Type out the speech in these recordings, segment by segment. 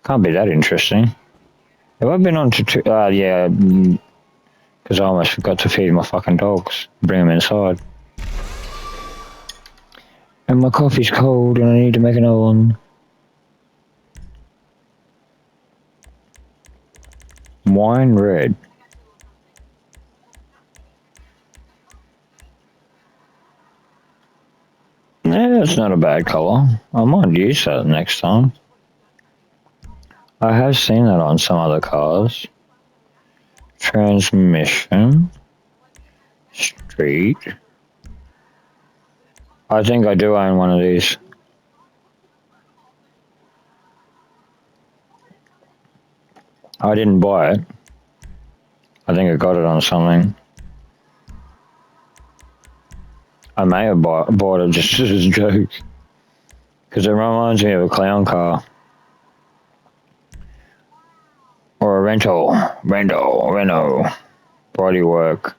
Can't be that interesting. Have I been on to... yeah, because I almost forgot to feed my fucking dogs. Bring them inside. And my coffee's cold and I need to make another one. Wine red. Yeah, that's not a bad colour. I might use that next time. I have seen that on some other cars. Transmission. Street. I think I do own one of these. I didn't buy it. I think I got it on something. I may have bought it just as a joke. Because it reminds me of a clown car. Or a rental. Bodywork.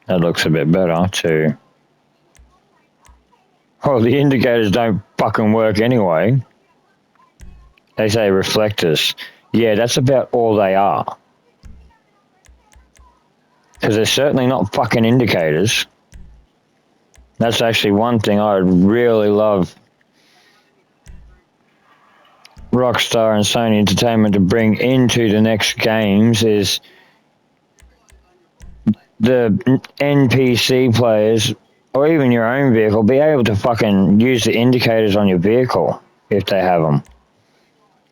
That looks a bit better too. Oh, the indicators don't fucking work anyway. They say reflectors. Yeah, that's about all they are. Because they're certainly not fucking indicators. That's actually one thing I really love Rockstar and Sony Entertainment to bring into the next games is the NPC players, or even your own vehicle, be able to fucking use the indicators on your vehicle if they have them.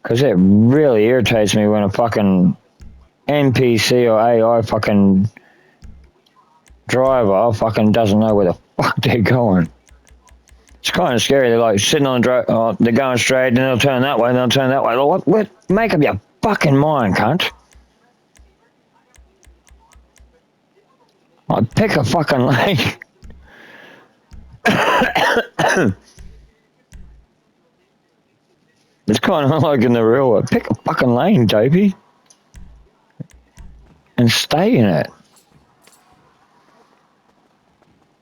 Because it really irritates me when a fucking NPC or AI fucking driver fucking doesn't know where the fuck they're going. It's kind of scary. They're like sitting on the they're going straight, and they'll turn that way, and they'll turn that way. Like, what? Make up your fucking mind, cunt. Like, pick a fucking lane. It's kind of like in the real world. Pick a fucking lane, dopey. And stay in it.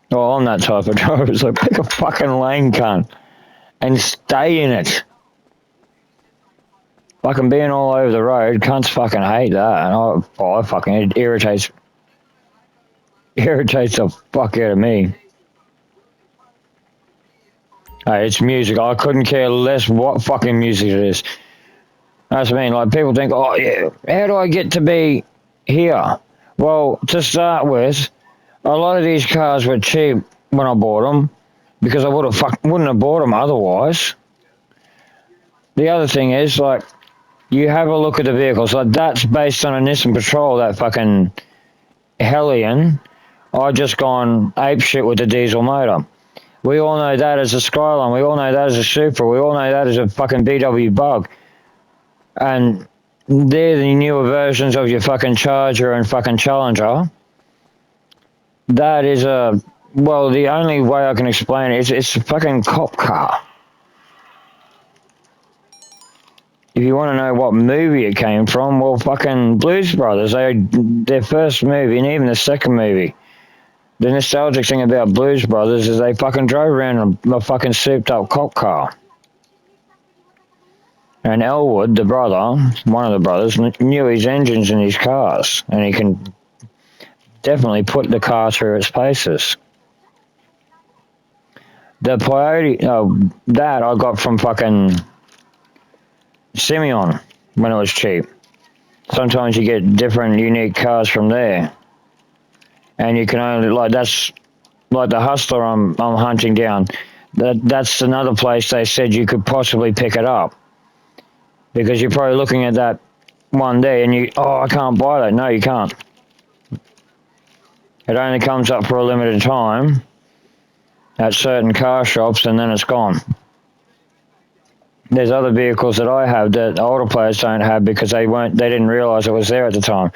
Well, I'm that type of driver, so pick a fucking lane, cunt. And stay in it. Fucking being all over the road, cunts fucking hate that. And I fucking, it irritates the fuck out of me. Hey, it's music. I couldn't care less what fucking music it is. That's what I mean. Like, people think, oh, yeah, how do I get to be here? Well, to start with, a lot of these cars were cheap when I bought them because I wouldn't have bought them otherwise. The other thing is, like, you have a look at the vehicles. Like, that's based on a Nissan Patrol, that fucking Hellion. I just gone apeshit with the diesel motor. We all know that as a Skyline. We all know that as a Supra. We all know that as a fucking VW Bug. And they're the newer versions of your fucking Charger and fucking Challenger. That is well, the only way I can explain it is it's a fucking cop car. If you want to know what movie it came from, well, fucking Blues Brothers. Their first movie, and even the second movie. The nostalgic thing about Blues Brothers is they fucking drove around a fucking souped up cop car. And Elwood, the brother, one of the brothers, knew his engines in his cars. And he can definitely put the car through its paces. The Peyote, that I got from fucking Simeon when it was cheap. Sometimes you get different unique cars from there. And you can only, like, that's like the Hustler I'm hunting down. That's another place they said you could possibly pick it up. Because you're probably looking at that one day and I can't buy that. No, you can't. It only comes up for a limited time at certain car shops and then it's gone. There's other vehicles that I have that older players don't have because they didn't realize it was there at the time.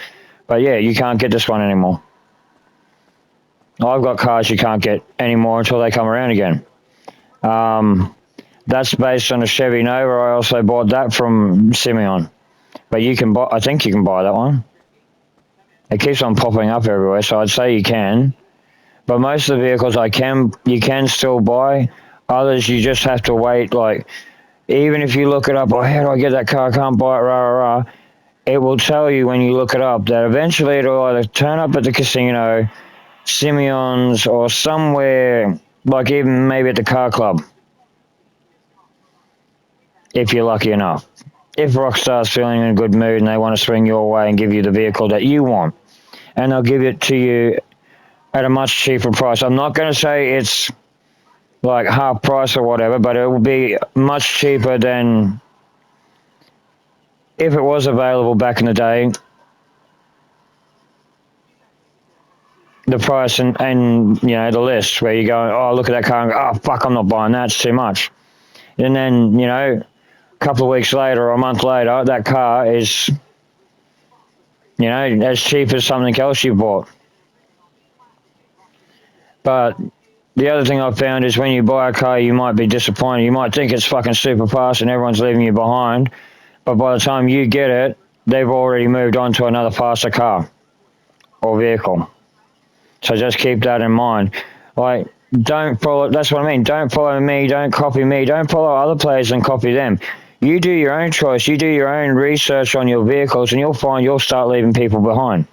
But yeah, you can't get this one anymore. I've got cars you can't get anymore until they come around again. That's based on a Chevy Nova. I also bought that from Simeon. But you can buy, I think you can buy that one. It keeps on popping up everywhere, so I'd say you can. But most of the vehicles you can still buy Others, you just have to wait. Like, even if you look it up, oh, how do I get that car? I can't buy it, rah, rah, rah. It will tell you when you look it up that eventually it'll either turn up at the casino, Simeon's, or somewhere, like even maybe at the car club, if you're lucky enough. If Rockstar's feeling in a good mood and they want to swing your way and give you the vehicle that you want, and they'll give it to you at a much cheaper price. I'm not going to say it's like half price or whatever, but it will be much cheaper than if it was available back in the day. The price and you know, the list where you go, oh, look at that car and go, oh, fuck, I'm not buying that, it's too much. And then, you know, a couple of weeks later or a month later, that car is, you know, as cheap as something else you bought. But the other thing I've found is when you buy a car, you might be disappointed. You might think it's fucking super fast and everyone's leaving you behind. But by the time you get it, they've already moved on to another faster car or vehicle. So just keep that in mind. Like, don't follow, that's what I mean. Don't follow me, don't copy me, don't follow other players and copy them. You do your own choice, you do your own research on your vehicles, and you'll find you'll start leaving people behind.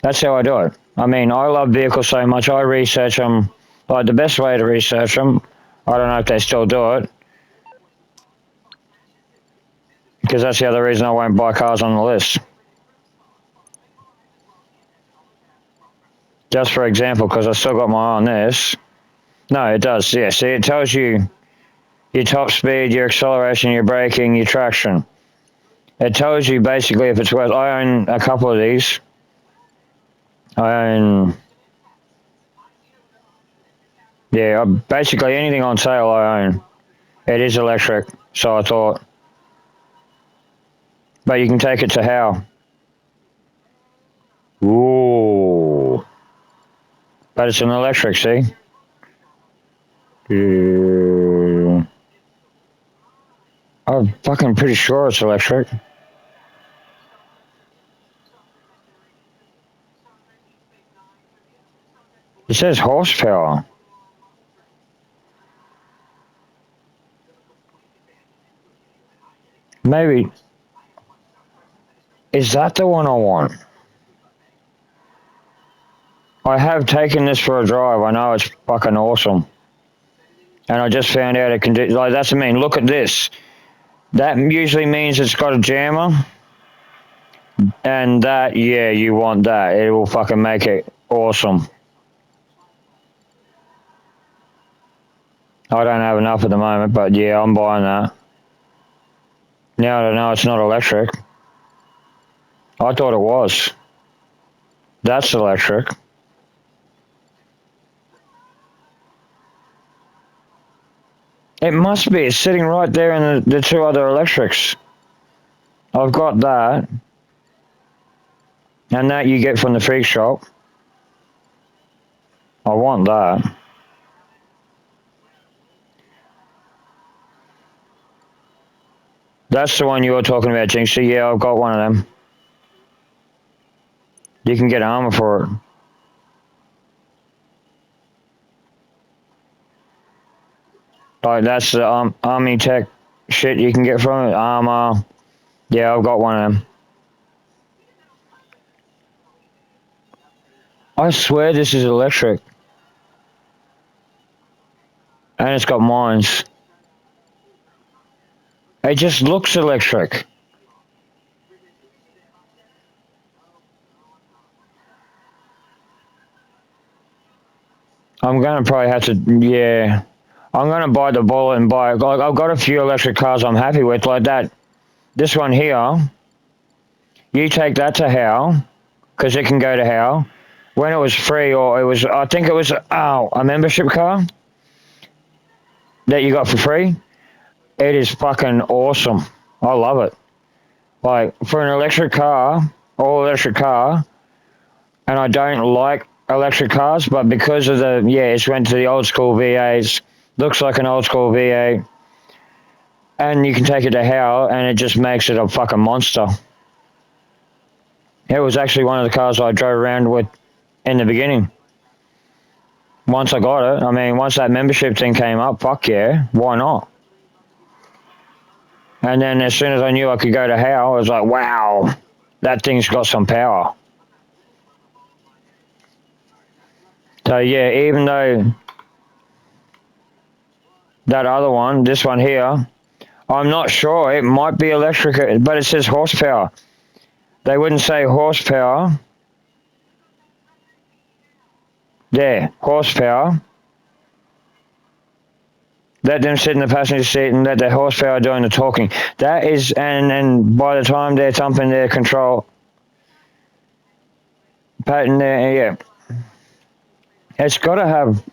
That's how I do it. I mean, I love vehicles so much, I research them. Like, the best way to research them, I don't know if they still do it, because that's the other reason I won't buy cars on the list. Just for example, because I still got my eye on this. No, it does, yeah. See, it tells you your top speed, your acceleration, your braking, your traction. It tells you basically if it's worth. I own a couple of these. I own, yeah, basically anything on sale I own. It is electric, so I thought. But you can take it to how? Ooh. But it's an electric, see? I'm fucking pretty sure it's electric. It says horsepower. Maybe. Is that the one I want? I have taken this for a drive. I know it's fucking awesome. And I just found out it can do, like, that's what I mean. Look at this. That usually means it's got a jammer. And that, yeah, you want that. It will fucking make it awesome. I don't have enough at the moment, but yeah, I'm buying that. Now I know it's not electric. I thought it was. That's electric. It must be. It's sitting right there in the two other electrics. I've got that. And that you get from the freak shop. I want that. That's the one you were talking about, Jinxie. Yeah, I've got one of them. You can get armor for it. Like, that's the Army Tech shit you can get from it. Armor. Yeah, I've got one of them. I swear this is electric. And it's got mines. It just looks electric. I'm going to probably have to, yeah. I'm going to buy the bullet and buy, like, I've got a few electric cars I'm happy with, like that. This one here, you take that to Hal, because it can go to Hal. When it was free, or it was, I think it was, a membership car that you got for free. It is fucking awesome. I love it. Like, for an electric car, all electric car, and I don't like electric cars, but because of the, yeah, it's went to the old school V8s, looks like an old school V8, and you can take it to Hal, and it just makes it a fucking monster. It was actually one of the cars I drove around with in the beginning. Once I got it, I mean, once that membership thing came up, fuck yeah, why not? And then as soon as I knew I could go to HOW, I was like, wow, that thing's got some power. So yeah, even though that other one, this one here, I'm not sure. It might be electric, but it says horsepower. They wouldn't say horsepower. There, horsepower. Let them sit in the passenger seat and let the horsepower doing the talking. That is, and by the time they're thumping their control, patting there, yeah. It's got to have,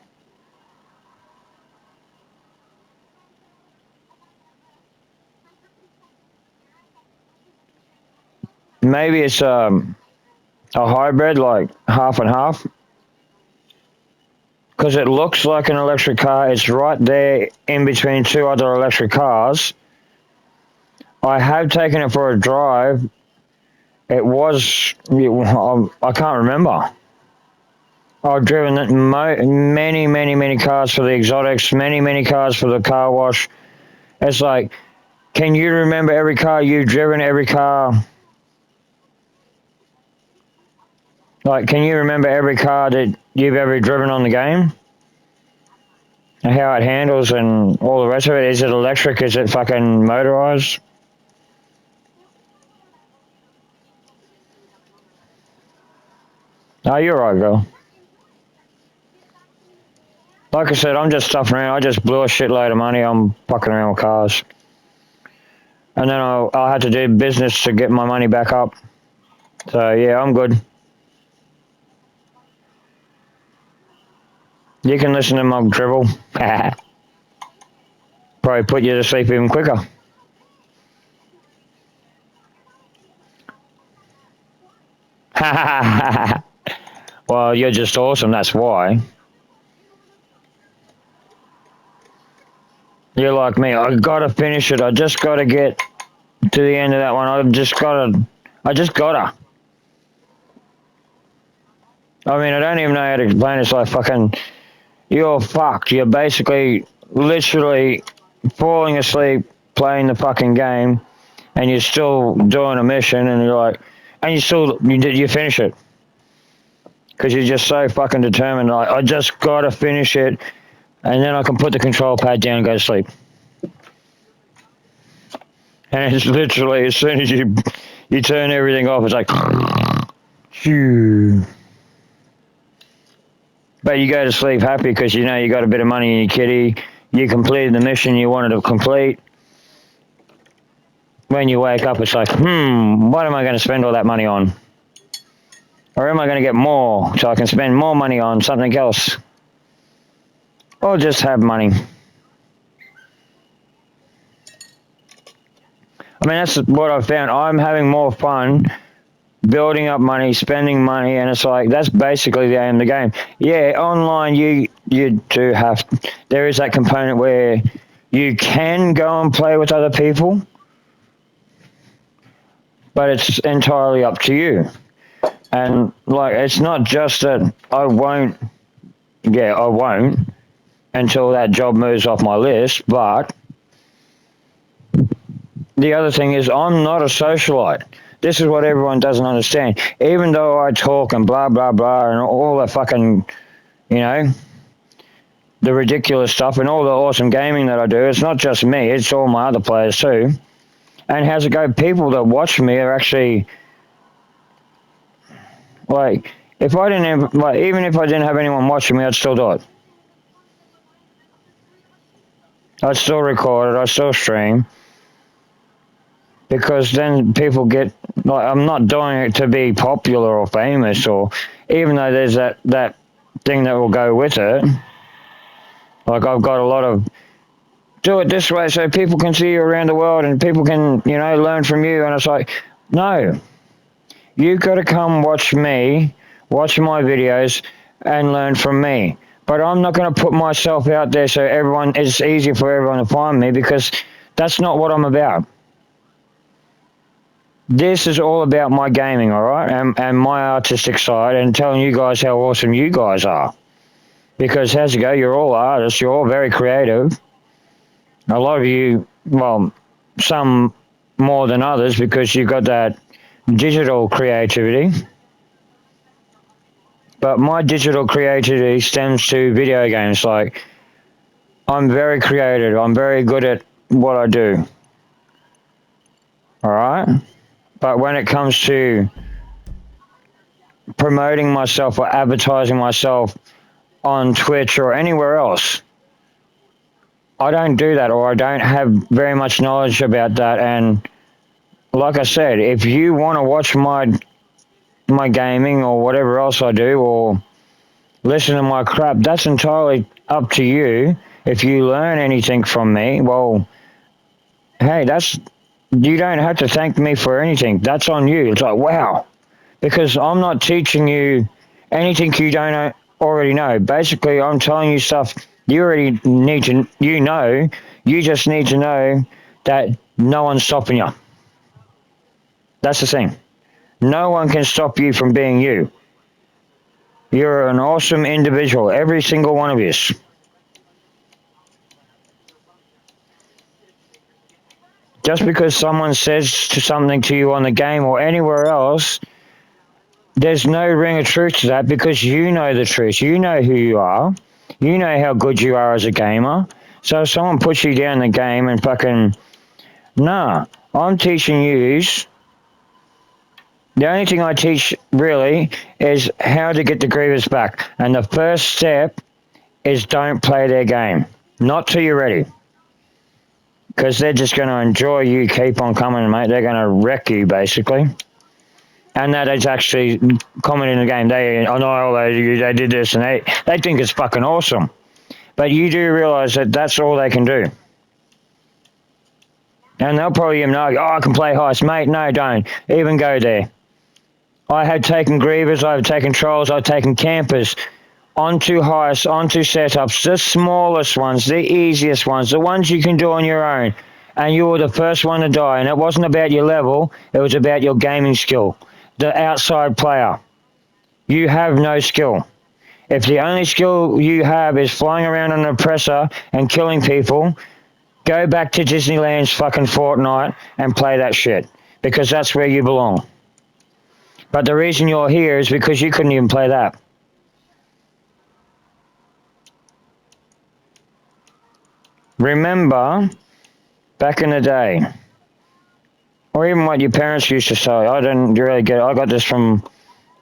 maybe it's a hybrid, like half and half. Because it looks like an electric car. It's right there in between two other electric cars. I have taken it for a drive. It was, I can't remember. I've driven many cars for the exotics, many cars for the car wash. It's like, can you remember every car you've driven, every car? Like, can you remember every car that you've ever driven on the game? And how it handles and all the rest of it? Is it electric? Is it fucking motorized? No, you're right, girl. Like I said, I'm just stuffing around. I just blew a shitload of money on fucking around with cars. And then I'll have to do business to get my money back up. So, yeah, I'm good. You can listen to my dribble. Probably put you to sleep even quicker. Well, you're just awesome, that's why. You're like me, I gotta finish it. I just gotta get to the end of that one. I just gotta. I mean, I don't even know how to explain it. It's like fucking, you're fucked. You're basically, literally falling asleep playing the fucking game, and you're still doing a mission, and you're like, and you finish it. Because you're just so fucking determined. Like, I just gotta finish it, and then I can put the control pad down and go to sleep. And it's literally, as soon as you turn everything off, it's like, phew. But you go to sleep happy because you know you got a bit of money in your kitty. You completed the mission you wanted to complete. When you wake up, it's like, what am I going to spend all that money on? Or am I going to get more so I can spend more money on something else? Or just have money. I mean, that's what I've found. I'm having more fun building up money, spending money, and it's like, that's basically the aim of the game. Yeah, online you do have, there is that component where you can go and play with other people, but it's entirely up to you. And like, it's not just that I won't until that job moves off my list, but the other thing is I'm not a socialite. This is what everyone doesn't understand. Even though I talk and blah, blah, blah, and all the fucking, you know, the ridiculous stuff and all the awesome gaming that I do, it's not just me, it's all my other players too. And how's it go? People that watch me are actually, like, if I didn't have, like, even if I didn't have anyone watching me, I'd still do it. I'd still record it, I'd still stream. Because then people get, like, I'm not doing it to be popular or famous, or even though there's that thing that will go with it. Like, I've got a lot of, do it this way so people can see you around the world and people can, you know, learn from you. And it's like, no, you've got to come watch me, watch my videos and learn from me. But I'm not going to put myself out there so it's easier for everyone to find me, because that's not what I'm about. This is all about my gaming, all right, and my artistic side, and telling you guys how awesome you guys are. Because how's it go? You're all artists. You're all very creative. A lot of you, well, some more than others because you've got that digital creativity. But my digital creativity stems to video games. Like, I'm very creative. I'm very good at what I do. All right? But when it comes to promoting myself or advertising myself on Twitch or anywhere else, I don't do that, or I don't have very much knowledge about that. And like I said, if you want to watch my gaming or whatever else I do, or listen to my crap, that's entirely up to you. If you learn anything from me, well, hey, that's you don't have to thank me for anything. That's on you. It's like, wow, because I'm not teaching you anything you don't already know. Basically, I'm telling you stuff you already need to, you know. You just need to know that no one's stopping you. That's the thing. No one can stop you from being you. You're an awesome individual, every single one of you. Just because someone says to something to you on the game or anywhere else, there's no ring of truth to that because you know the truth. You know who you are. You know how good you are as a gamer. So if someone puts you down the game and fucking, nah, I'm teaching you. The only thing I teach really is how to get the grievers back. And the first step is don't play their game. Not till you're ready. Because they're just going to enjoy you, keep on coming, mate. They're going to wreck you, basically. And that is actually common in the game. They did this, and they think it's fucking awesome. But you do realize that that's all they can do. And they'll probably even know, oh, I can play heist. Mate, no, don't. Even go there. I have taken grievers, I've taken trolls, I've taken campers onto heists, onto setups, the smallest ones, the easiest ones, the ones you can do on your own. And you were the first one to die. And it wasn't about your level, it was about your gaming skill. The outside player. You have no skill. If the only skill you have is flying around on an oppressor and killing people, go back to Disneyland's fucking Fortnite and play that shit. Because that's where you belong. But the reason you're here is because you couldn't even play that. Remember, back in the day, or even what your parents used to say, I didn't really get it. I got this from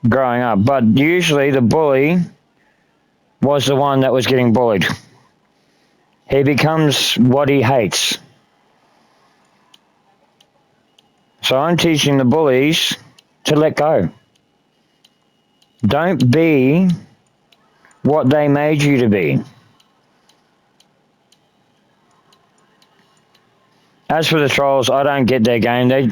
growing up. But usually the bully was the one that was getting bullied. He becomes what he hates. So I'm teaching the bullies to let go. Don't be what they made you to be. As for the trolls, I don't get their game. They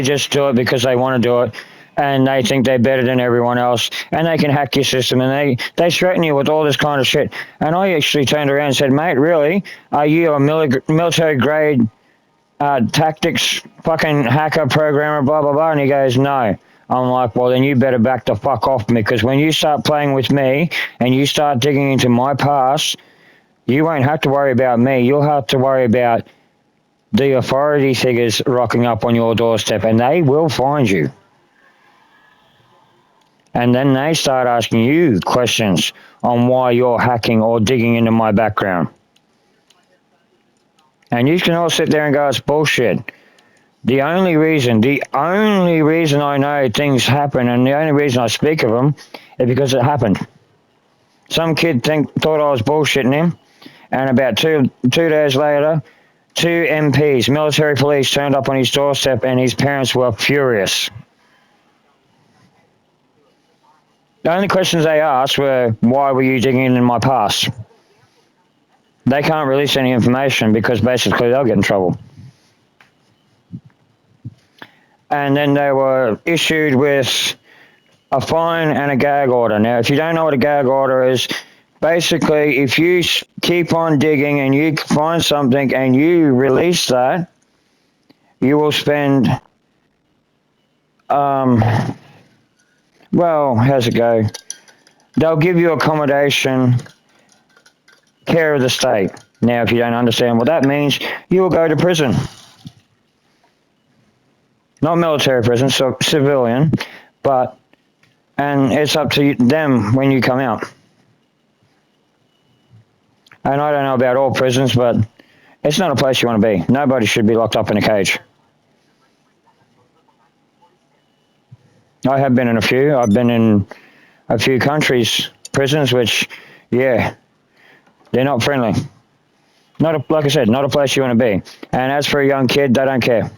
just do it because they want to do it, and they think they're better than everyone else, and they can hack your system, and they threaten you with all this kind of shit. And I actually turned around and said, mate, really? Are you a military grade tactics fucking hacker programmer, blah, blah, blah? And he goes, no. I'm like, well, then you better back the fuck off me, because when you start playing with me and you start digging into my past, you won't have to worry about me. You'll have to worry about the authority figures rocking up on your doorstep, and they will find you. And then they start asking you questions on why you're hacking or digging into my background. And you can all sit there and go, it's bullshit. The only reason I know things happen, and the only reason I speak of them, is because it happened. Some kid thought I was bullshitting him, and about two days later, 2 MPs, military police, turned up on his doorstep, and his parents were furious. The only questions they asked were, why were you digging in my past? They can't release any information because basically they'll get in trouble. And then they were issued with a fine and a gag order. Now, if you don't know what a gag order is, basically, if you keep on digging and you find something and you release that, you will spend, well, how's it go? They'll give you accommodation, care of the state. Now, if you don't understand what that means, you will go to prison. Not military prison, so civilian, and it's up to them when you come out. And I don't know about all prisons, but it's not a place you want to be. Nobody should be locked up in a cage. I have been in a few. I've been in a few countries' prisons, which, yeah, they're not friendly. Like I said, not a place you want to be. And as for a young kid, they don't care.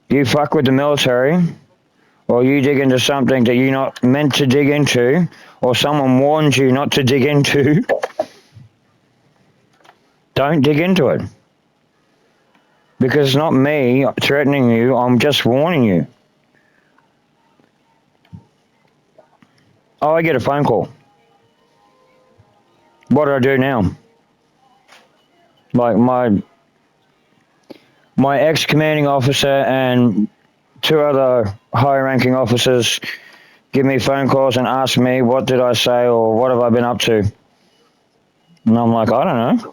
You fuck with the military, or you dig into something that you're not meant to dig into, or someone warned you not to dig into, don't dig into it. Because it's not me threatening you, I'm just warning you. Oh, I get a phone call. What do I do now? Like my ex-commanding officer and two other high-ranking officers give me phone calls and ask me what did I say or what have I been up to. And I'm like, I don't know.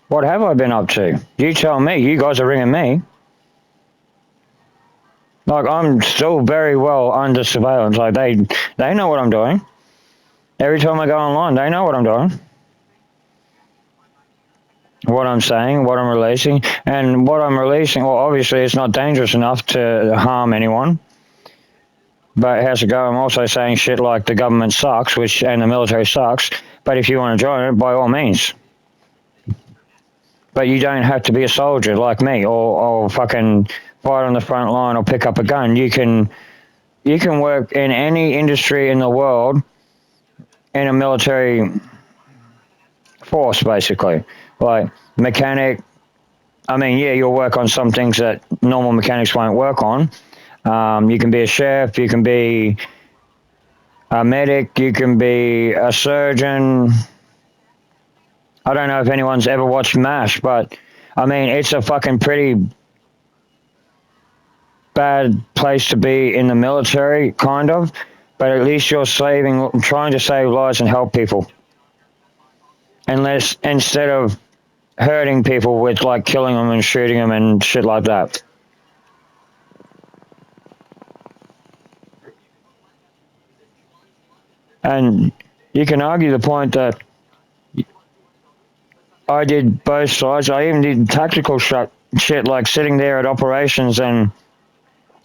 What have I been up to? You tell me. You guys are ringing me. Like, I'm still very well under surveillance. Like, they know what I'm doing. Every time I go online, they know what I'm doing. What I'm saying, what I'm releasing. And what I'm releasing, well, obviously it's not dangerous enough to harm anyone. But how's it go? I'm also saying shit like the government sucks, and the military sucks. But if you want to join it, by all means. But you don't have to be a soldier like me, or fucking fight on the front line or pick up a gun. You can work in any industry in the world in a military force, basically. Like mechanic. I mean, yeah, you'll work on some things that normal mechanics won't work on. You can be a chef. You can be a medic. You can be a surgeon. I don't know if anyone's ever watched MASH, but I mean, it's a fucking pretty bad place to be in the military, kind of. But at least you're trying to save lives and help people. Instead of hurting people with like killing them and shooting them and shit like that. And you can argue the point that I did both sides. I even did tactical shit like sitting there at operations, and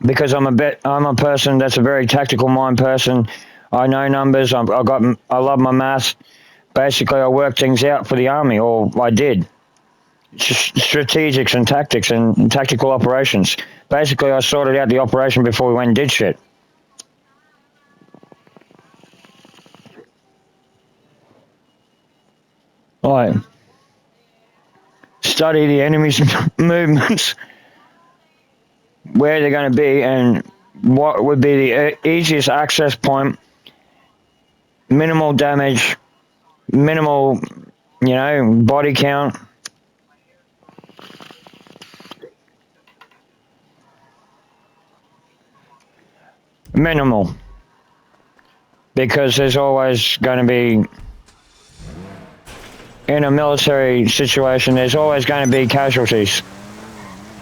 because I'm a person that's a very tactical mind person. I know numbers. I love my maths. Basically, I worked things out for the army, or I did. Strategics and tactics and tactical operations. Basically, I sorted out the operation before we went and did shit. Like, study the enemy's movements, where they're going to be, and what would be the easiest access point, minimal damage, minimal, body count. Minimal. Because there's always going to be, in a military situation, there's always going to be casualties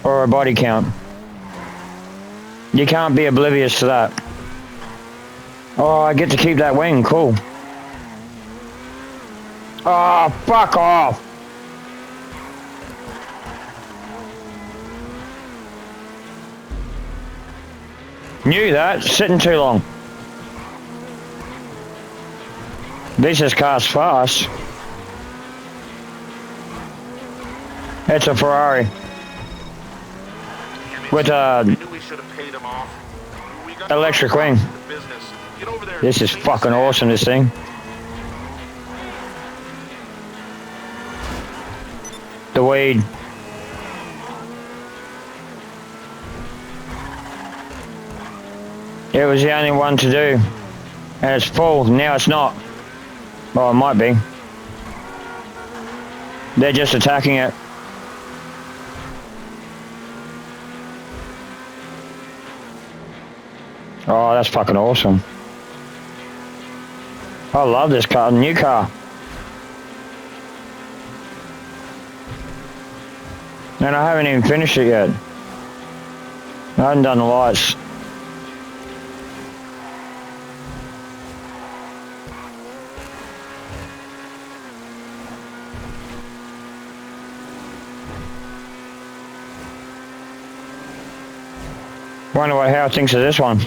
or a body count. You can't be oblivious to that. Oh, I get to keep that wing, cool. Oh, fuck off! Knew that, sitting too long. This is cars fast. It's a Ferrari. With a electric wing. This is fucking awesome, this thing. The weed. It was the only one to do. And it's full, now it's not. Well, it might be. They're just attacking it. Oh, that's fucking awesome. I love this car, new car. And I haven't even finished it yet. I haven't done the lights. Wonder what Howard thinks of this one.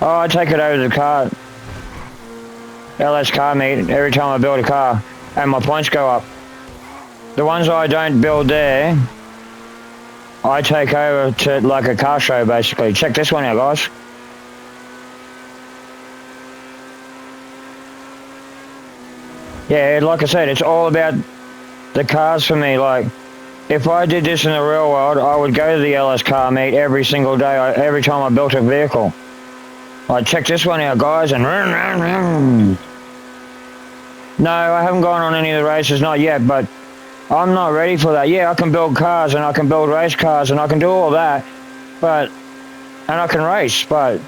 Oh, I take it over to the car. LS car meet every time I build a car, and my points go up. The ones I don't build there, I take over to like a car show basically. Check this one out, guys. Yeah, like I said, it's all about the cars for me. Like, if I did this in the real world, I would go to the LS car meet every single day, every time I built a vehicle. I'd check this one out, guys, and no, I haven't gone on any of the races, not yet, but I'm not ready for that. Yeah, I can build cars, and I can build race cars, and I can do all that, and I can race, but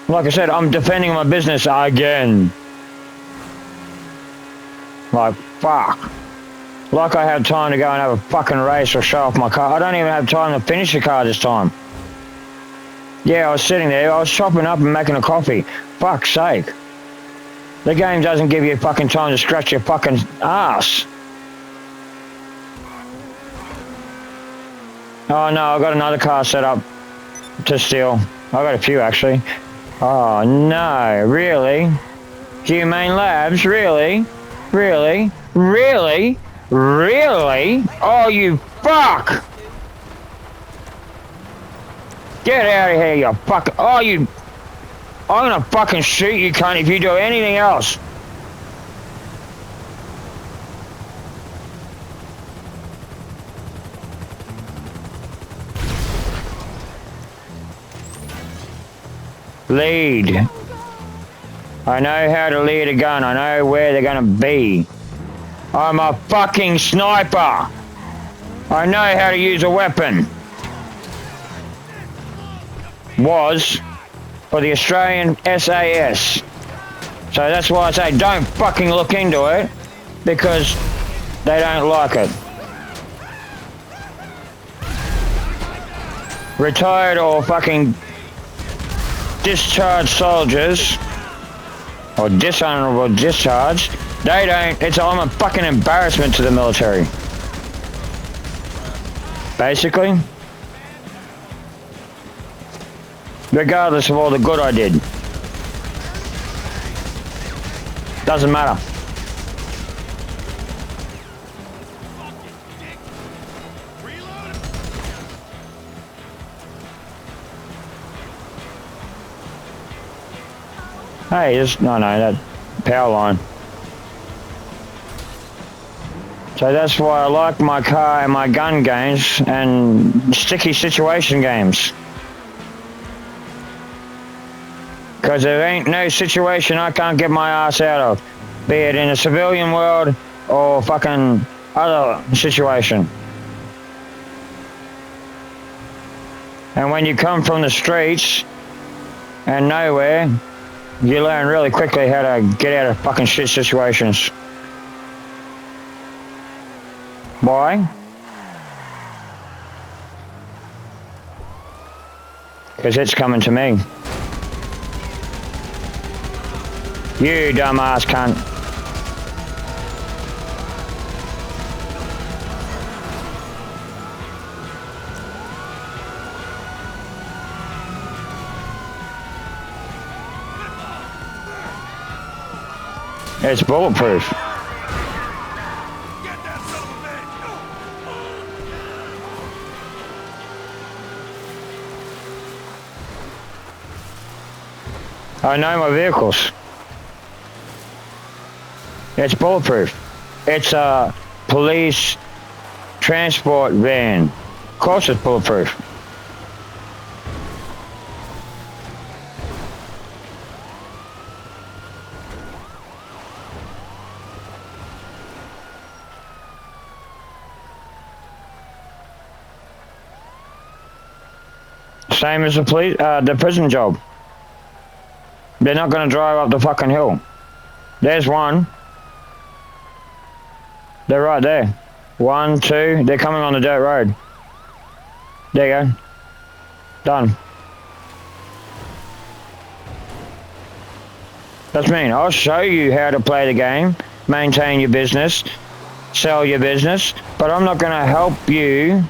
like I said, I'm defending my business again. Like, fuck. Like I have time to go and have a fucking race or show off my car. I don't even have time to finish the car this time. Yeah, I was sitting there, I was chopping up and making a coffee. Fuck's sake. The game doesn't give you fucking time to scratch your fucking ass. Oh no, I've got another car set up to steal. I've got a few actually. Oh no, really? Humane Labs, really? Really? Really? Really? Oh, you fuck! Get out of here, you fuck! Oh, you... I'm gonna fucking shoot you, cunt, if you do anything else. Lead. I know how to lead a gun. I know where they're gonna be. I'm a fucking sniper. I know how to use a weapon. Was for the Australian SAS. So that's why I say don't fucking look into it, because they don't like it. Retired or fucking discharged soldiers, or dishonorable discharge, they don't, I'm a fucking embarrassment to the military. Basically. Regardless of all the good I did. Doesn't matter. Hey, no, that power line. So that's why I like my car and my gun games and sticky situation games. Because there ain't no situation I can't get my ass out of. Be it in a civilian world or fucking other situation. And when you come from the streets and nowhere, you learn really quickly how to get out of fucking shit situations. Why? Because it's coming to me. You dumbass cunt. It's bulletproof. I know my vehicles. It's bulletproof. It's a police transport van. Of course it's bulletproof. Same as the prison job. They're not going to drive up the fucking hill. There's one. They're right there. 1, 2. They're coming on the dirt road. There you go. Done. That's mean. I'll show you how to play the game, maintain your business, sell your business, but I'm not going to help you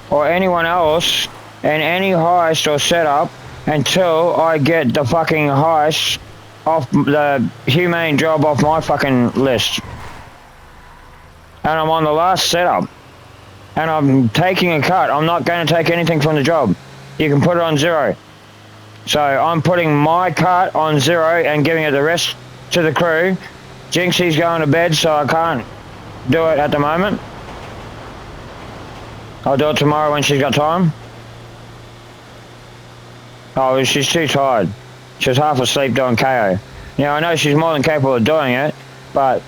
or anyone else in any heist or setup until I get the fucking heist off the humane job off my fucking list. And I'm on the last setup. And I'm taking a cut. I'm not going to take anything from the job. You can put it on 0. So I'm putting my cut on 0 and giving it the rest to the crew. Jinxie's going to bed, so I can't do it at the moment. I'll do it tomorrow when she's got time. Oh, she's too tired. She was half asleep doing KO. Now, I know she's more than capable of doing it, but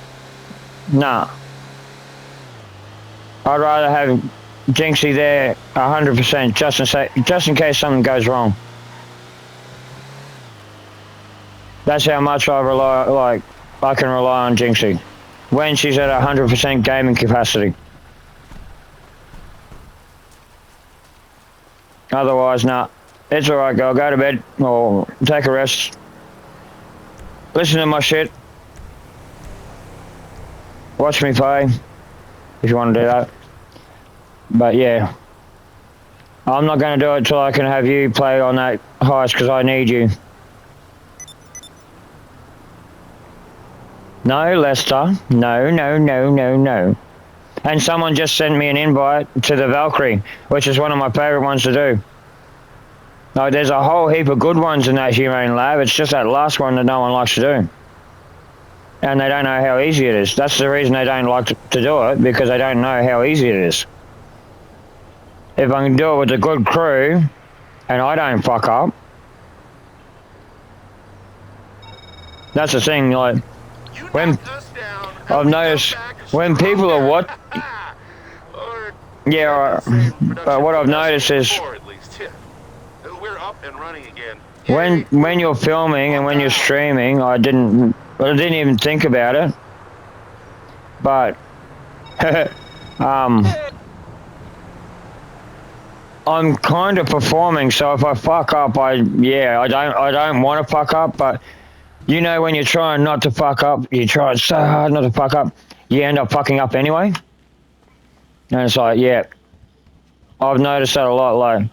nah. I'd rather have Jinxie there 100% just in case something goes wrong. That's how much I rely, like, I can rely on Jinxie when she's at 100% gaming capacity. Otherwise, nah. It's alright, girl. Go to bed or take a rest. Listen to my shit. Watch me play if you want to do that. But yeah, I'm not going to do it till I can have you play on that heist because I need you. No, Lester. No, no, no, no, no. And someone just sent me an invite to the Valkyrie, which is one of my favourite ones to do. No, there's a whole heap of good ones in that humane lab. It's just that last one that no one likes to do. And they don't know how easy it is. That's the reason they don't like to do it, because they don't know how easy it is. If I can do it with a good crew, and I don't fuck up, that's the thing, like, when I've noticed, when people are what, yeah, but what I've noticed is, when you're filming and when you're streaming, I didn't even think about it, but I'm kind of performing, so if I fuck up, I don't want to fuck up, but you know, when you're trying not to fuck up, you try so hard not to fuck up, you end up fucking up anyway. And it's like, yeah, I've noticed that a lot. Like,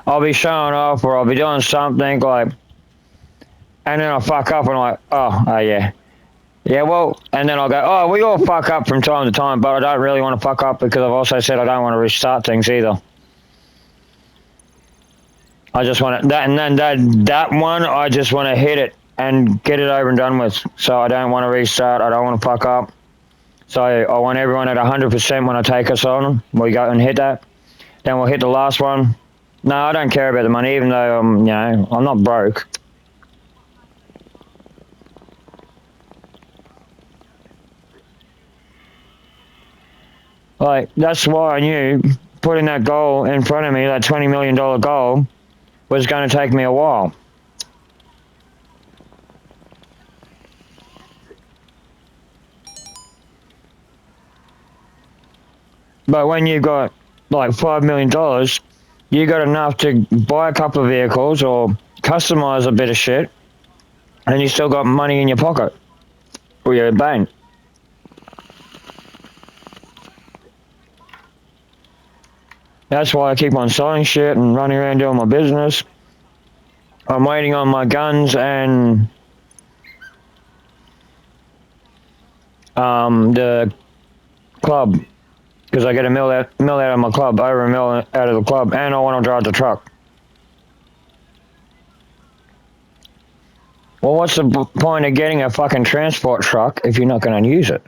I'll be showing off or I'll be doing something, like, and then I'll fuck up and I'm like, oh yeah. Yeah, well, and then I'll go, oh, we all fuck up from time to time, but I don't really want to fuck up because I've also said I don't want to restart things either. I just want to, that, and then that one, I just want to hit it and get it over and done with. So I don't want to restart, I don't want to fuck up. So I want everyone at 100% when I take us on. We go and hit that. Then we'll hit the last one. No, I don't care about the money, even though, you know, I'm not broke. Like, that's why I knew putting that goal in front of me, that $20 million goal, was going to take me a while. But when you got like $5 million, you got enough to buy a couple of vehicles or customize a bit of shit, and you still got money in your pocket or your bank. That's why I keep on selling shit and running around doing my business. I'm waiting on my guns and the club, because I get a mill out of my club, over a mill out of the club, and I want to drive the truck. Well, what's the point of getting a fucking transport truck if you're not going to use it?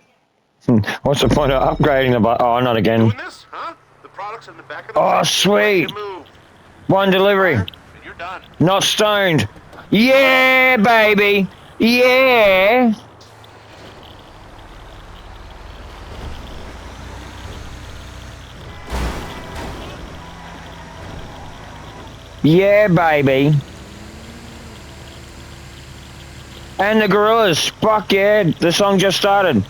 What's the point of upgrading the bike? Oh, not again. Doing this, huh? The products in the back of the Oh, sweet. One delivery. And you're done. Not stoned. Yeah, baby. Yeah. Yeah, baby. And the Gorillas. Fuck yeah, the song just started.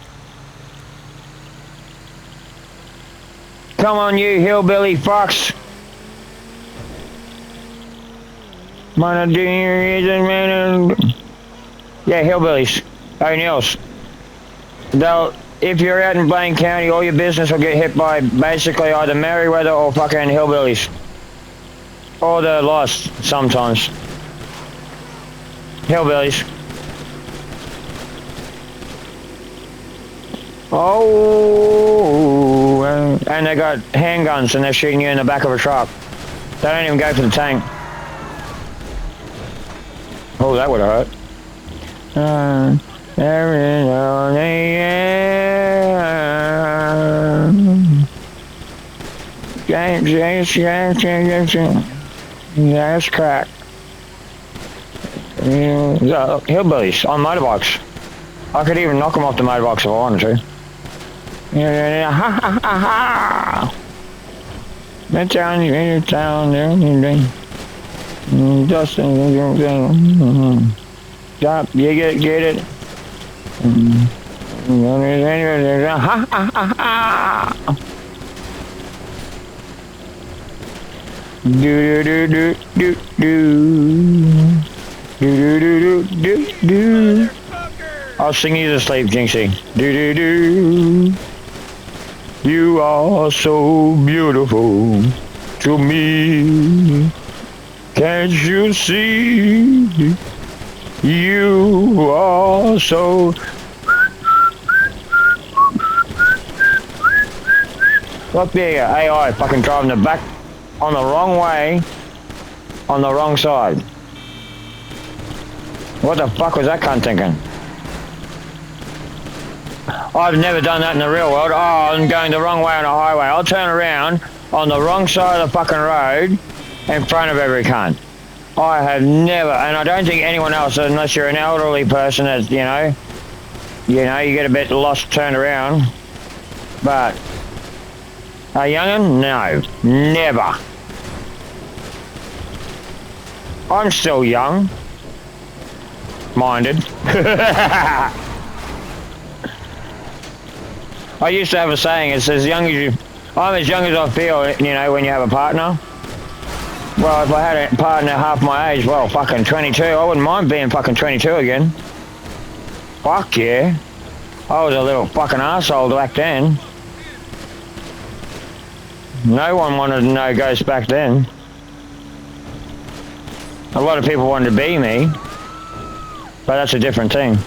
Come on, you hillbilly fucks. Yeah, hillbillies. O'Neills. They'll, if you're out in Blaine County, all your business will get hit by basically either Merriweather or fucking hillbillies. Or the Lost, sometimes. Hillbillies. Oh, and they got handguns and they're shooting you in the back of a truck. They don't even go for the tank. Oh, that would have hurt. There is only that's crack. Hillbillies on motorbikes. I could even knock them off the motorbikes if I wanted to. It's down, it's down, Justin, stop, you get it. Do do do do do do do do. I'll sing you to sleep, Jinxie. Do do do. You are so beautiful to me. Can't you see? You are so. Look there, AI fucking driving the back on the wrong way, on the wrong side. What the fuck was that cunt thinking? I've never done that in the real world. Oh, I'm going the wrong way on a highway. I'll turn around on the wrong side of the fucking road in front of every cunt. I have never, and I don't think anyone else, unless you're an elderly person that, you know, you get a bit lost, turned around. But a young'un? No, never. I'm still young. Minded. I used to have a saying, it's as young as you... I'm as young as I feel, you know, when you have a partner. Well, if I had a partner half my age, well, fucking 22, I wouldn't mind being fucking 22 again. Fuck yeah. I was a little fucking arsehole back then. No one wanted to know ghosts back then. A lot of people wanted to be me. But that's a different thing.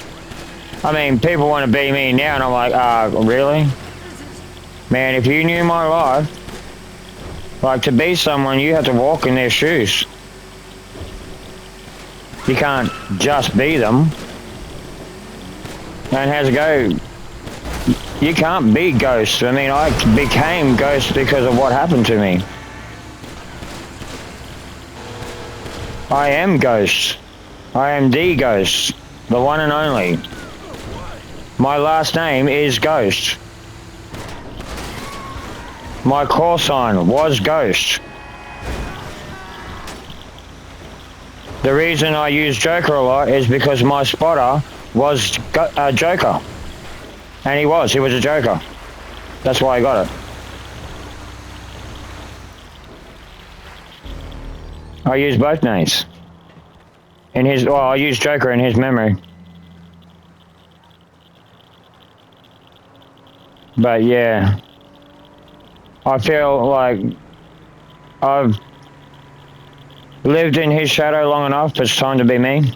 I mean, people want to be me now, and I'm like, really? Man, if you knew my life, like, to be someone, you have to walk in their shoes. You can't just be them. And how's it go? You can't be Ghost. I mean, I became Ghost because of what happened to me. I am Ghost. I am the Ghost. The one and only. My last name is Ghost. My call sign was Ghost. The reason I use Joker a lot is because my spotter was a Joker. And he was a Joker. That's why I got it. I use both names. I use Joker in his memory. But yeah, I feel like I've lived in his shadow long enough. It's time to be me.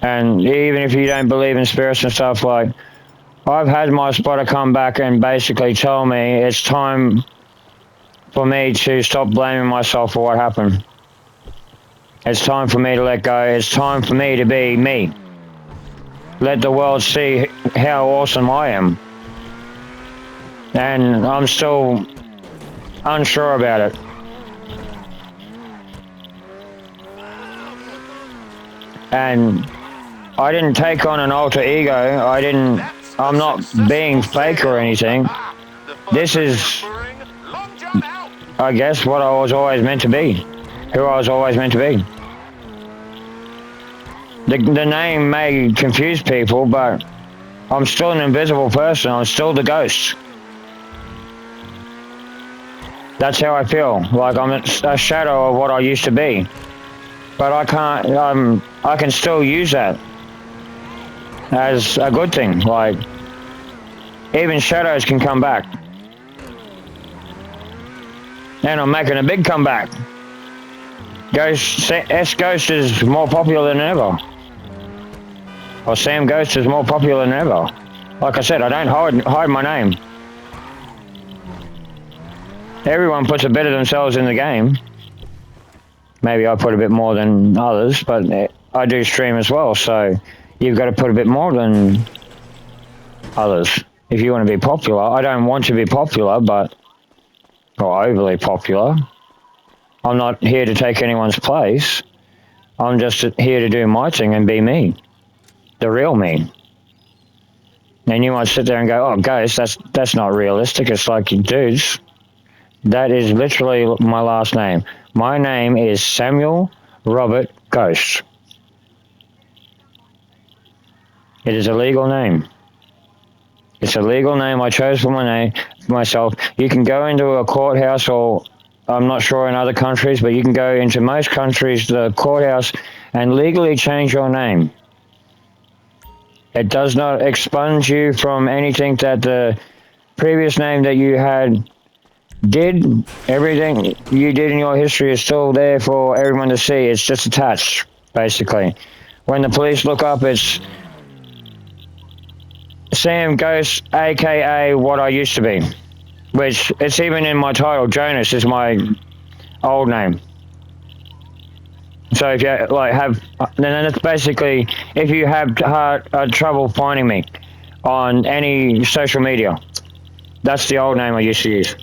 And even if you don't believe in spirits and stuff, like, I've had my spotter come back and basically tell me it's time for me to stop blaming myself for what happened. It's time for me to let go. It's time for me to be me. Let the world see how awesome I am. And I'm still unsure about it. And I didn't take on an alter ego. I'm not being fake or anything. This is, I guess, what I was always meant to be. Who I was always meant to be. The name may confuse people, but I'm still an invisible person. I'm still the ghost. That's how I feel. Like I'm a shadow of what I used to be. But I can't, I can still use that as a good thing. Like, even shadows can come back. And I'm making a big comeback. Ghost is more popular than ever. Or Sam Ghost is more popular than ever. Like I said, I don't hide my name. Everyone puts a bit of themselves in the game. Maybe I put a bit more than others, but I do stream as well, so you've got to put a bit more than others if you want to be popular. I don't want to be popular, or overly popular. I'm not here to take anyone's place. I'm just here to do my thing and be me. The real me. And you might sit there and go, oh, Ghost, that's not realistic. It's like, dudes, that is literally my last name. My name is Samuel Robert Ghost. It is a legal name. It's a legal name I chose for myself. You can go into a courthouse, or I'm not sure in other countries, but you can go into most countries, the courthouse, and legally change your name. It does not expunge you from anything that the previous name that you had did. Everything you did in your history is still there for everyone to see. It's just attached, basically. When the police look up, it's Sam Ghost, aka what I used to be. Which, it's even in my title. Jonas is my old name. So if you then it's basically, if you have trouble finding me on any social media, that's the old name I used to use.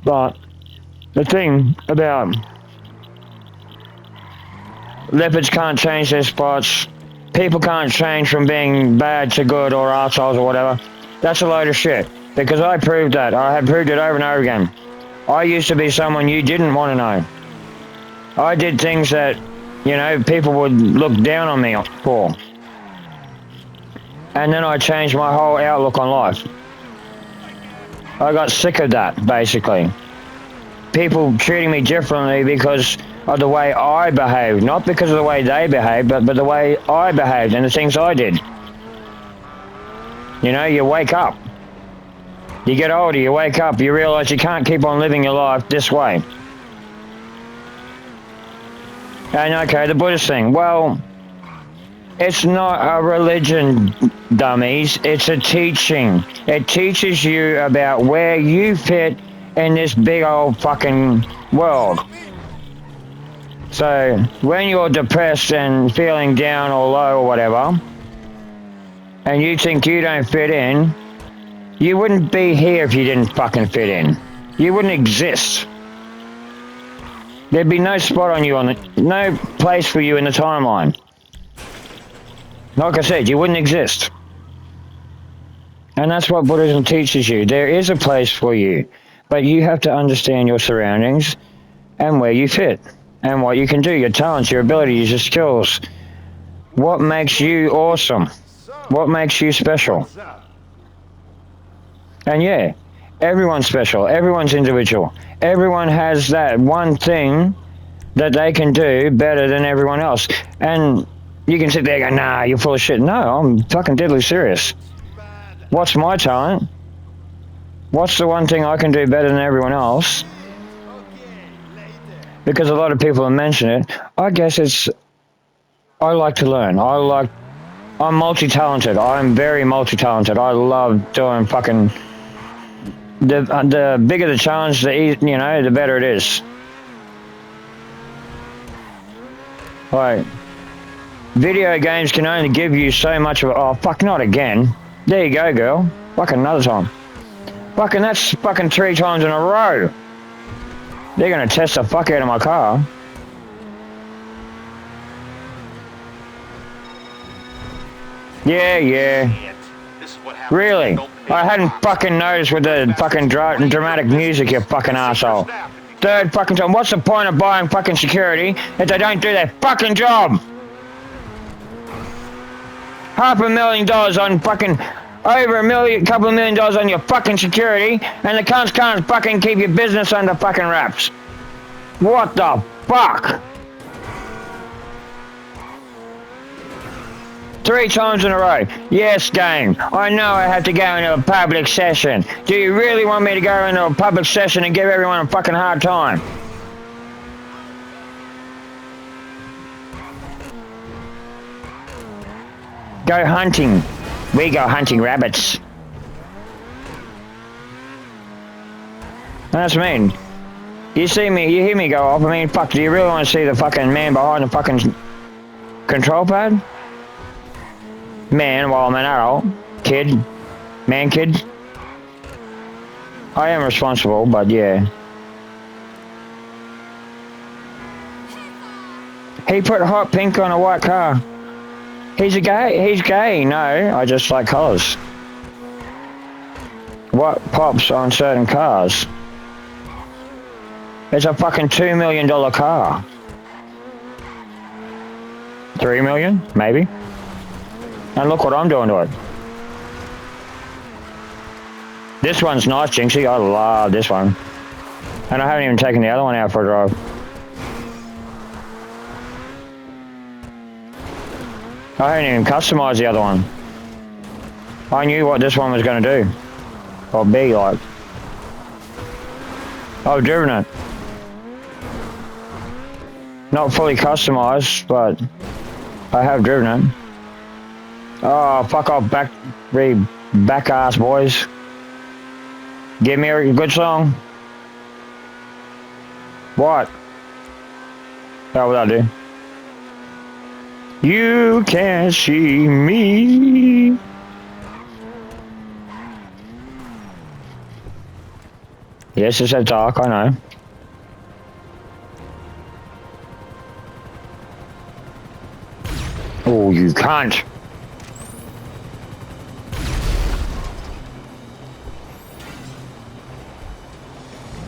But the thing about leopards can't change their spots, people can't change from being bad to good or assholes or whatever, that's a load of shit. Because I proved that. I have proved it over and over again. I used to be someone you didn't want to know. I did things that, people would look down on me for. And then I changed my whole outlook on life. I got sick of that, basically. People treating me differently because of the way I behaved. Not because of the way they behaved, but the way I behaved and the things I did. You wake up. You get older, you wake up, you realize you can't keep on living your life this way. And okay, the Buddhist thing. Well, it's not a religion, dummies. It's a teaching. It teaches you about where you fit in this big old fucking world. So, when you're depressed and feeling down or low or whatever, and you think you don't fit in, you wouldn't be here if you didn't fucking fit in. You wouldn't exist. There'd be no spot on you no place for you in the timeline. Like I said, you wouldn't exist. And that's what Buddhism teaches you. There is a place for you, but you have to understand your surroundings and where you fit and what you can do, your talents, your abilities, your skills. What makes you awesome? What makes you special? And yeah, everyone's special. Everyone's individual. Everyone has that one thing that they can do better than everyone else. And you can sit there and go, nah, you're full of shit. No, I'm fucking deadly serious. What's my talent? What's the one thing I can do better than everyone else? Because a lot of people have mentioned it. I guess I like to learn. I'm multi-talented. I'm very multi-talented. I love doing fucking... The bigger the challenge, the better it is. Like, video games can only give you so much of... Oh, fuck, not again. There you go, girl. Fucking another time. Fucking, that's fucking 3 times in a row. They're gonna test the fuck out of my car. Yeah. This is what Really? I hadn't fucking noticed with the fucking dramatic music, you fucking asshole. Third fucking time. What's the point of buying fucking security if they don't do their fucking job? $500,000 on fucking over couple of million dollars on your fucking security, and the cunts can't fucking keep your business under fucking wraps. What the fuck? 3 times in a row. Yes, game. I know I have to go into a public session. Do you really want me to go into a public session and give everyone a fucking hard time? Go hunting. We go hunting rabbits. That's mean. You see me, you hear me go off. I mean, fuck, do you really want to see the fucking man behind the fucking control pad? Man, while I'm an adult. Kid. Man kid. I am responsible, but yeah. He put hot pink on a white car. He's gay. No, I just like colours. What pops on certain cars? It's a fucking $2 million car. 3 million, maybe. And look what I'm doing to it. This one's nice, Jinxie. I love this one. And I haven't even taken the other one out for a drive. I haven't even customized the other one. I knew what this one was going to do. Or be like. I've driven it. Not fully customized, but I have driven it. Oh, fuck off, back ass boys. Give me a good song. What? How would I do? You can't see me. Yes, it's a dark, I know. Oh, you can't.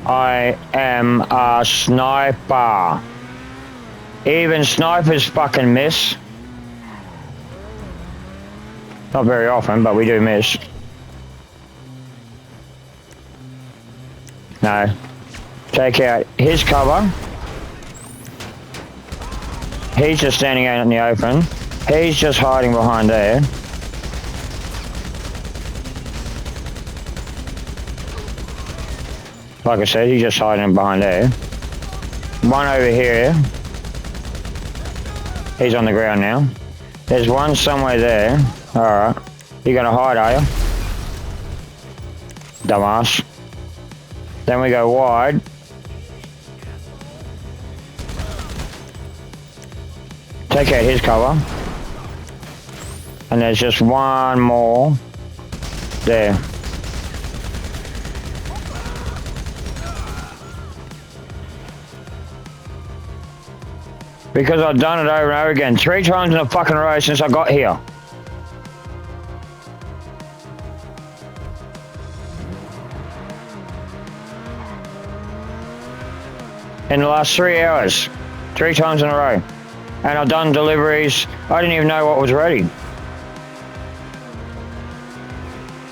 I am a sniper. Even snipers fucking miss. Not very often, but we do miss. No. Take out his cover. He's just standing out in the open. He's just hiding behind there. Like I said, he's just hiding behind there. One over here. He's on the ground now. There's one somewhere there. Alright. You gonna hide, are you? Dumbass. Then we go wide. Take out his cover. And there's just one more. There. Because I've done it over and over again. 3 times in a fucking row since I got here. In the last 3 hours. 3 times in a row. And I've done deliveries. I didn't even know what was ready.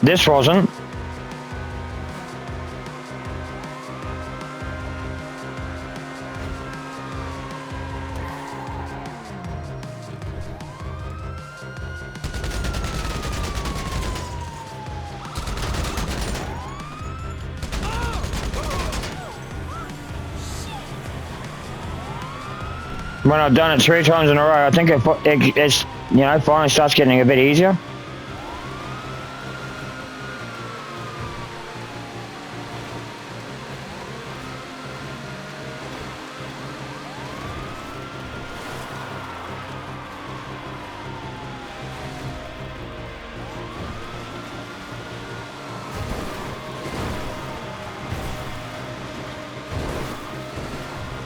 This wasn't. When I've done it 3 times in a row, I think it's, you know, finally starts getting a bit easier.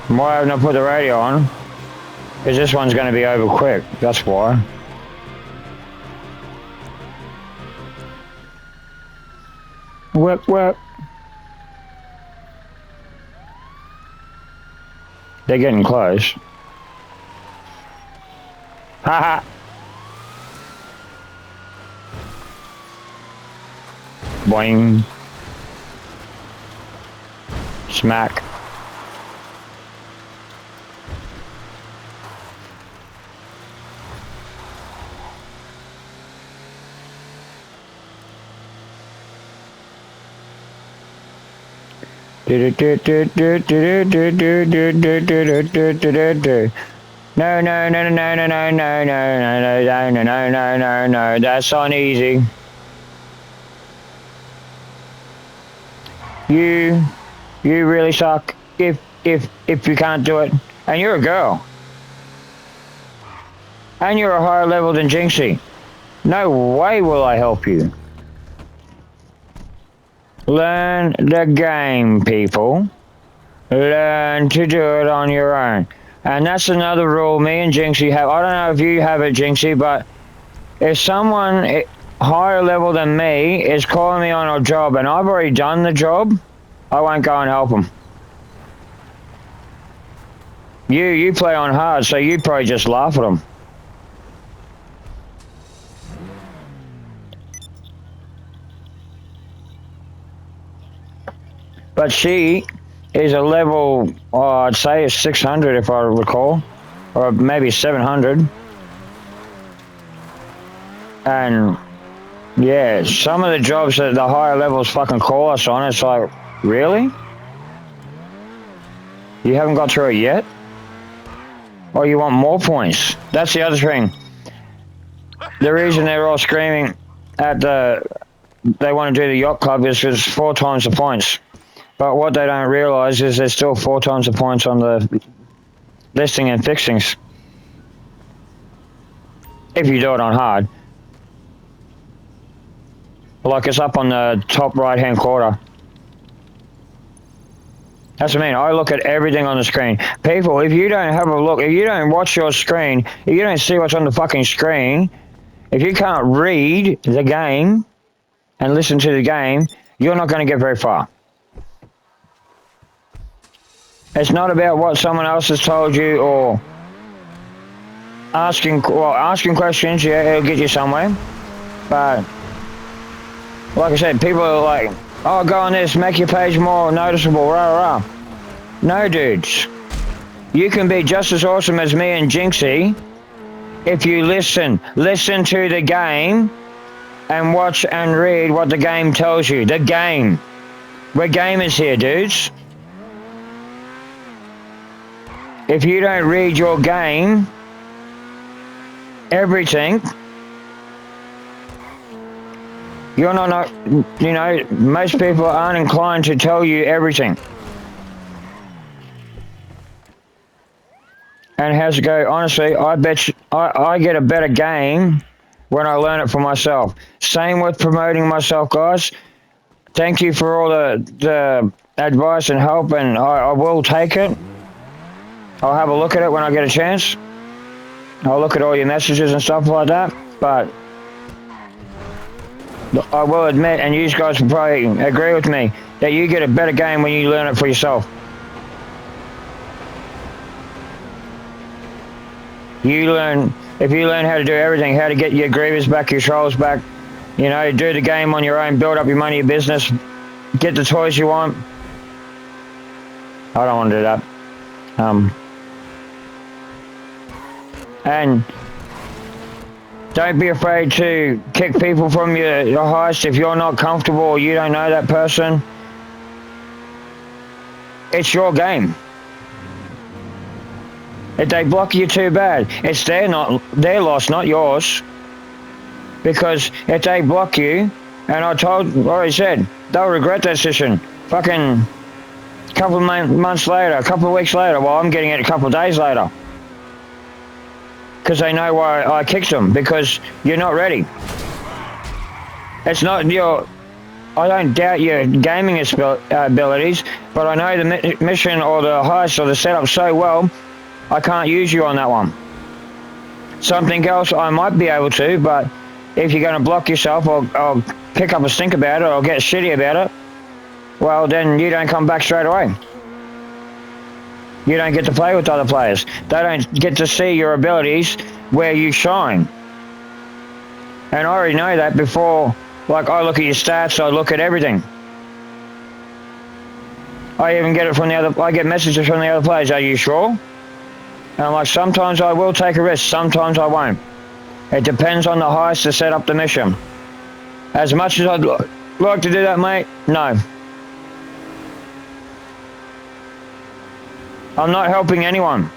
Why haven't I put the radio on? Because this one's going to be over quick, that's why. Whip, whip. They're getting close. Haha. Boing. Smack. No, no, no, no, no, no, no, no, no, no, no, no, no, no, that's uneasy. You really suck if you can't do it. And you're a girl. And you're a higher level than Jinxie. No way will I help you. Learn the game, people. Learn to do it on your own. And that's another rule me and Jinxie have. I don't know if you have it, Jinxie, but if someone higher level than me is calling me on a job and I've already done the job, I won't go and help them. You play on hard, so you probably just laugh at them. But she is a level, I'd say it's 600 if I recall, or maybe 700. And yeah, some of the jobs that the higher levels fucking call us on, it's like, really? You haven't got through it yet? Or you want more points? That's the other thing. The reason they're all screaming at they want to do the yacht club is because 4 times the points. But what they don't realise is there's still 4 times the points on the listing and fixings. If you do it on hard. Like it's up on the top right hand corner. That's what I mean. I look at everything on the screen. People, if you don't have a look, if you don't watch your screen, if you don't see what's on the fucking screen, if you can't read the game and listen to the game, you're not going to get very far. It's not about what someone else has told you or asking questions. Yeah, it'll get you somewhere. But like I said, people are like, oh, go on this, make your page more noticeable, rah, rah. No, dudes. You can be just as awesome as me and Jinxie if you listen. Listen to the game and watch and read what the game tells you. The game. We're gamers here, dudes. If you don't read your game, everything, you're not, you know, most people aren't inclined to tell you everything. And how's it go? Honestly, I bet you, I get a better game when I learn it for myself. Same with promoting myself, guys. Thank you for all the advice and help, and I will take it. I'll have a look at it when I get a chance. I'll look at all your messages and stuff like that, but I will admit, and you guys will probably agree with me, that you get a better game when you learn it for yourself. If you learn how to do everything, how to get your Grievous back, your Trolls back, you know, do the game on your own, build up your money, your business, get the toys you want. I don't want to do that. And don't be afraid to kick people from your heist if you're not comfortable or you don't know that person. It's your game. If they block you, too bad. It's their loss, not yours. Because if they block you, and I already said, they'll regret that decision. Fucking a couple of months later, a couple of weeks later, well, I'm getting it a couple of days later. Because they know why I kicked them, because you're not ready. It's not your... I don't doubt your gaming abilities, but I know the mission or the heist or the setup so well, I can't use you on that one. Something else I might be able to, but if you're going to block yourself or pick up a stink about it or get shitty about it, well, then you don't come back straight away. You don't get to play with other players. They don't get to see your abilities where you shine. And I already know that before, like, I look at your stats, I look at everything. I even get it from I get messages from the other players, are you sure? And I'm like, sometimes I will take a risk, sometimes I won't. It depends on the heist to set up the mission. As much as I'd like to do that, mate, no. I'm not helping anyone.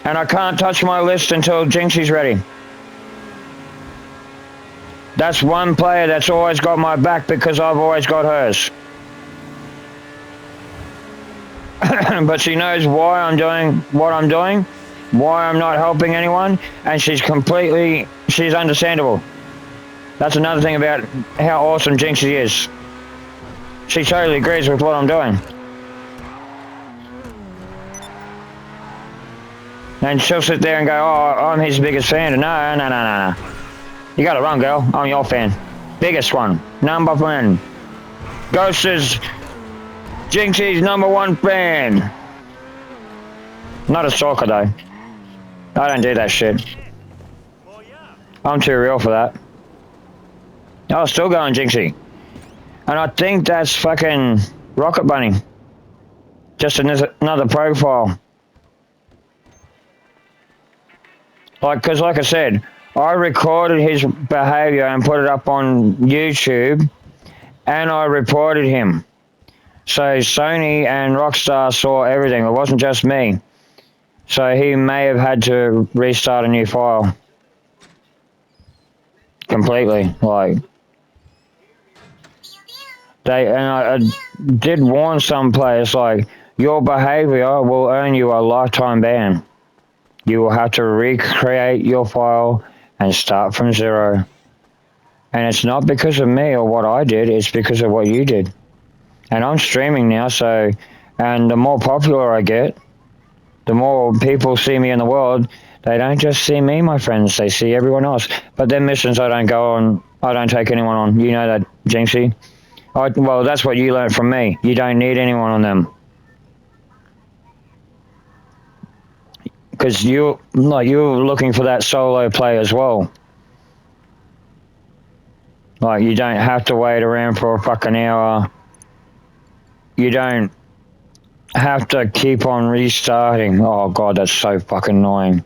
And I can't touch my list until Jinxie's ready. That's one player that's always got my back because I've always got hers. But she knows why I'm doing what I'm doing, why I'm not helping anyone, and she's understandable. That's another thing about how awesome Jinxie is. She totally agrees with what I'm doing. And she'll sit there and go, oh, I'm his biggest fan. No. You got it wrong, girl. I'm your fan. Biggest one. Number one. Ghost is Jinxie's #1 fan. Not a stalker, though. I don't do that shit. I'm too real for that. I'll still go on Jinxie. And I think that's fucking Rocket Bunny. Just another profile. Because like I said, I recorded his behavior and put it up on YouTube, and I reported him. So Sony and Rockstar saw everything. It wasn't just me. So he may have had to restart a new file. Completely. Like, I did warn some players, like, your behavior will earn you a lifetime ban. You will have to recreate your file and start from zero. And it's not because of me or what I did, it's because of what you did. And I'm streaming now, so, and the more popular I get, the more people see me in the world. They don't just see me, my friends, they see everyone else. But their missions I don't go on, I don't take anyone on. You know that, Jinxie? Well, that's what you learned from me. You don't need anyone on them. Because you're looking for that solo play as well. Like, you don't have to wait around for a fucking hour. You don't have to keep on restarting. Oh god, that's so fucking annoying.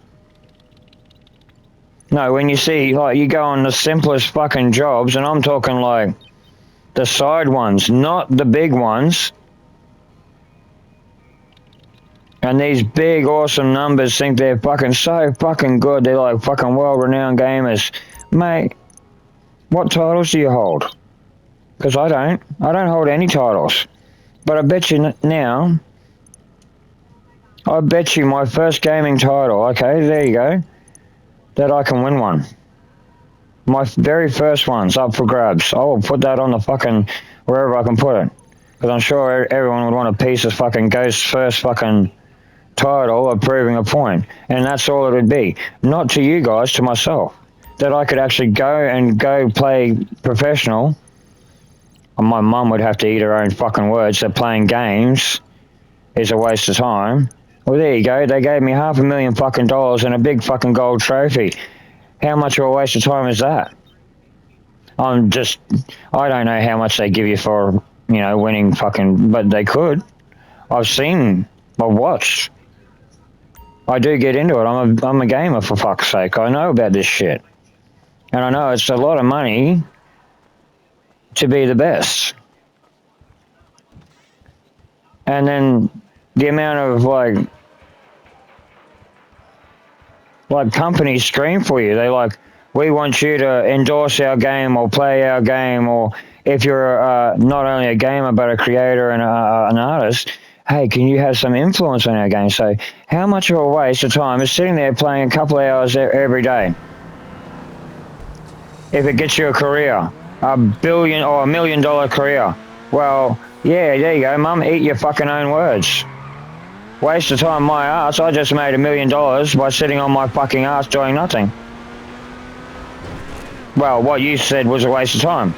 No, when you see, like, you go on the simplest fucking jobs, and I'm talking like the side ones, not the big ones. And these big, awesome numbers think they're fucking so fucking good. They're like fucking world-renowned gamers. Mate, what titles do you hold? Because I don't. I don't hold any titles. But I bet you now, I bet you my first gaming title, okay, there you go, that I can win one. My very first one's up for grabs. I will put that on the fucking, wherever I can put it. Because I'm sure everyone would want a piece of fucking Ghost's first fucking title of proving a point, and that's all it would be. Not to you guys, to myself, that I could actually go play professional. And my mum would have to eat her own fucking words that playing games is a waste of time. Well, there you go. They gave me $500,000 fucking dollars and a big fucking gold trophy. How much of a waste of time is that? I don't know how much they give you for, winning fucking, but they could. I've watched. I do get into it. I'm a gamer, for fuck's sake. I know about this shit. And I know it's a lot of money to be the best. And then the amount of like companies scream for you. They like, we want you to endorse our game or play our game, or if you're not only a gamer but a creator and an artist, hey, can you have some influence on our game? So how much of a waste of time is sitting there playing a couple of hours every day? If it gets you a career, $1 billion or $1 million career, well, yeah, there you go, mum, eat your fucking own words. Waste of time, my ass. I just made $1 million by sitting on my fucking ass doing nothing. well, what you said was a waste of time.